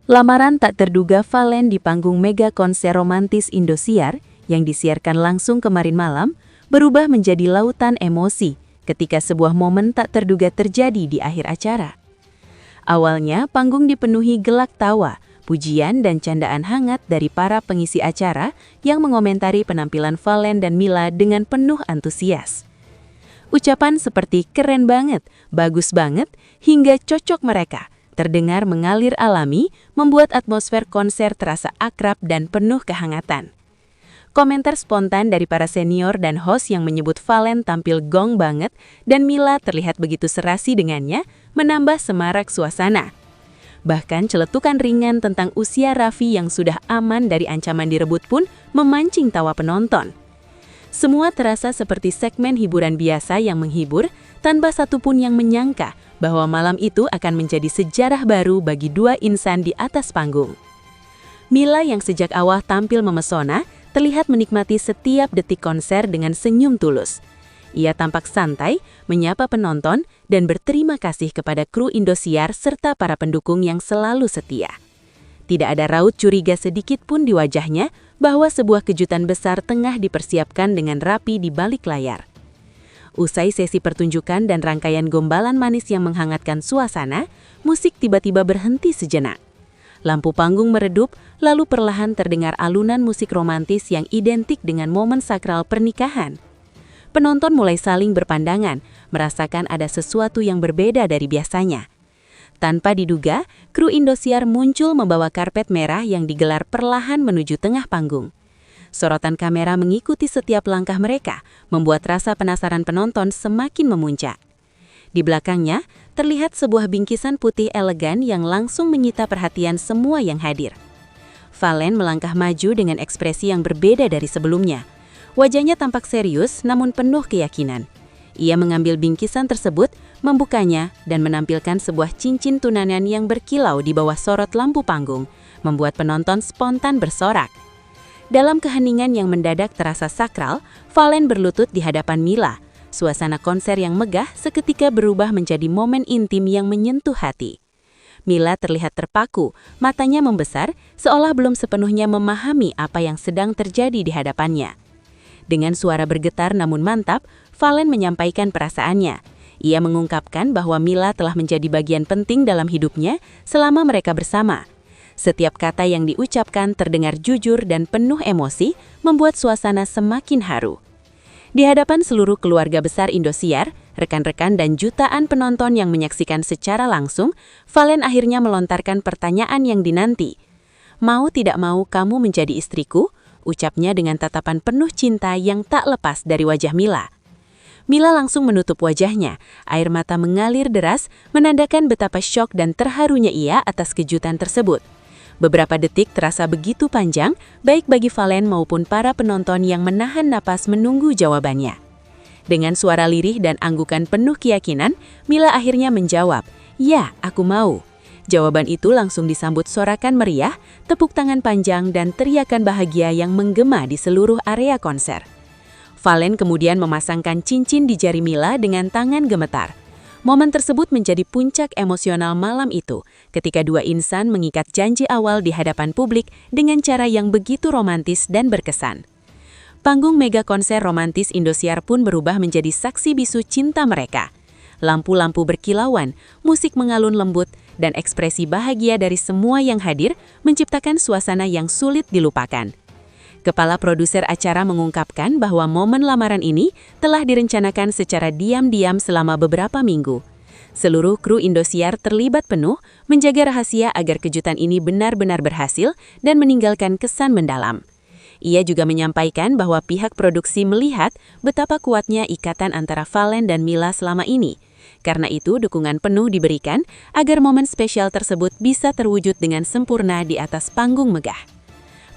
Lamaran tak terduga Valen di panggung mega konser romantis Indosiar yang disiarkan langsung kemarin malam berubah menjadi lautan emosi ketika sebuah momen tak terduga terjadi di akhir acara. Awalnya panggung dipenuhi gelak tawa, pujian dan candaan hangat dari para pengisi acara yang mengomentari penampilan Valen dan Mila dengan penuh antusias. Ucapan seperti keren banget, bagus banget, hingga cocok mereka terdengar mengalir alami, membuat atmosfer konser terasa akrab dan penuh kehangatan. Komentar spontan dari para senior dan host yang menyebut Valen tampil gong banget dan Mila terlihat begitu serasi dengannya, menambah semarak suasana. Bahkan celetukan ringan tentang usia Raffi yang sudah aman dari ancaman direbut pun memancing tawa penonton. Semua terasa seperti segmen hiburan biasa yang menghibur, tanpa satupun yang menyangka bahwa malam itu akan menjadi sejarah baru bagi dua insan di atas panggung. Mila yang sejak awal tampil memesona, terlihat menikmati setiap detik konser dengan senyum tulus. Ia tampak santai, menyapa penonton, dan berterima kasih kepada kru Indosiar serta para pendukung yang selalu setia. Tidak ada raut curiga sedikit pun di wajahnya bahwa sebuah kejutan besar tengah dipersiapkan dengan rapi di balik layar. Usai sesi pertunjukan dan rangkaian gombalan manis yang menghangatkan suasana, musik tiba-tiba berhenti sejenak. Lampu panggung meredup, lalu perlahan terdengar alunan musik romantis yang identik dengan momen sakral pernikahan. Penonton mulai saling berpandangan, merasakan ada sesuatu yang berbeda dari biasanya. Tanpa diduga, kru Indosiar muncul membawa karpet merah yang digelar perlahan menuju tengah panggung. Sorotan kamera mengikuti setiap langkah mereka, membuat rasa penasaran penonton semakin memuncak. Di belakangnya, terlihat sebuah bingkisan putih elegan yang langsung menyita perhatian semua yang hadir. Valen melangkah maju dengan ekspresi yang berbeda dari sebelumnya. Wajahnya tampak serius namun penuh keyakinan. Ia mengambil bingkisan tersebut, membukanya, dan menampilkan sebuah cincin tunangan yang berkilau di bawah sorot lampu panggung, membuat penonton spontan bersorak. Dalam keheningan yang mendadak terasa sakral, Valen berlutut di hadapan Mila. Suasana konser yang megah seketika berubah menjadi momen intim yang menyentuh hati. Mila terlihat terpaku, matanya membesar, seolah belum sepenuhnya memahami apa yang sedang terjadi di hadapannya. Dengan suara bergetar namun mantap, Valen menyampaikan perasaannya. Ia mengungkapkan bahwa Mila telah menjadi bagian penting dalam hidupnya selama mereka bersama. Setiap kata yang diucapkan terdengar jujur dan penuh emosi, membuat suasana semakin haru. Di hadapan seluruh keluarga besar Indosiar, rekan-rekan dan jutaan penonton yang menyaksikan secara langsung, Valen akhirnya melontarkan pertanyaan yang dinanti. "Mau tidak mau kamu menjadi istriku?" ucapnya dengan tatapan penuh cinta yang tak lepas dari wajah Mila. Mila langsung menutup wajahnya, air mata mengalir deras, menandakan betapa syok dan terharunya ia atas kejutan tersebut. Beberapa detik terasa begitu panjang, baik bagi Valen maupun para penonton yang menahan napas menunggu jawabannya. Dengan suara lirih dan anggukan penuh keyakinan, Mila akhirnya menjawab, "Ya, aku mau." Jawaban itu langsung disambut sorakan meriah, tepuk tangan panjang dan teriakan bahagia yang menggema di seluruh area konser. Valen kemudian memasangkan cincin di jari Mila dengan tangan gemetar. Momen tersebut menjadi puncak emosional malam itu, ketika dua insan mengikat janji awal di hadapan publik dengan cara yang begitu romantis dan berkesan. Panggung mega konser romantis Indosiar pun berubah menjadi saksi bisu cinta mereka. Lampu-lampu berkilauan, musik mengalun lembut, dan ekspresi bahagia dari semua yang hadir menciptakan suasana yang sulit dilupakan. Kepala produser acara mengungkapkan bahwa momen lamaran ini telah direncanakan secara diam-diam selama beberapa minggu. Seluruh kru Indosiar terlibat penuh menjaga rahasia agar kejutan ini benar-benar berhasil dan meninggalkan kesan mendalam. Ia juga menyampaikan bahwa pihak produksi melihat betapa kuatnya ikatan antara Valen dan Mila selama ini. Karena itu, dukungan penuh diberikan agar momen spesial tersebut bisa terwujud dengan sempurna di atas panggung megah.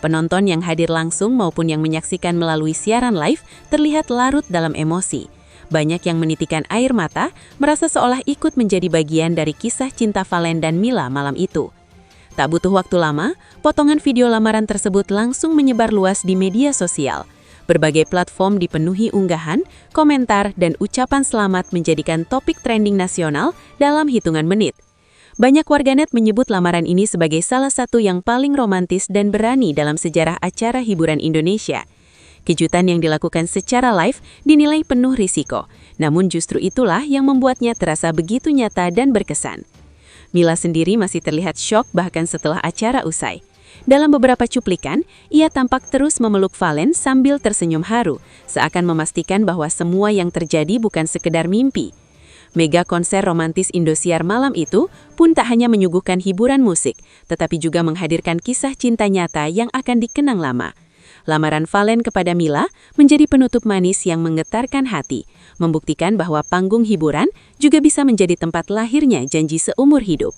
Penonton yang hadir langsung maupun yang menyaksikan melalui siaran live terlihat larut dalam emosi. Banyak yang menitikan air mata, merasa seolah ikut menjadi bagian dari kisah cinta Valen dan Mila malam itu. Tak butuh waktu lama, potongan video lamaran tersebut langsung menyebar luas di media sosial. Berbagai platform dipenuhi unggahan, komentar, dan ucapan selamat menjadikan topik trending nasional dalam hitungan menit. Banyak warganet menyebut lamaran ini sebagai salah satu yang paling romantis dan berani dalam sejarah acara hiburan Indonesia. Kejutan yang dilakukan secara live dinilai penuh risiko, namun justru itulah yang membuatnya terasa begitu nyata dan berkesan. Mila sendiri masih terlihat syok bahkan setelah acara usai. Dalam beberapa cuplikan, ia tampak terus memeluk Valen sambil tersenyum haru, seakan memastikan bahwa semua yang terjadi bukan sekedar mimpi. Mega konser romantis Indosiar malam itu pun tak hanya menyuguhkan hiburan musik, tetapi juga menghadirkan kisah cinta nyata yang akan dikenang lama. Lamaran Valen kepada Mila menjadi penutup manis yang menggetarkan hati, membuktikan bahwa panggung hiburan juga bisa menjadi tempat lahirnya janji seumur hidup.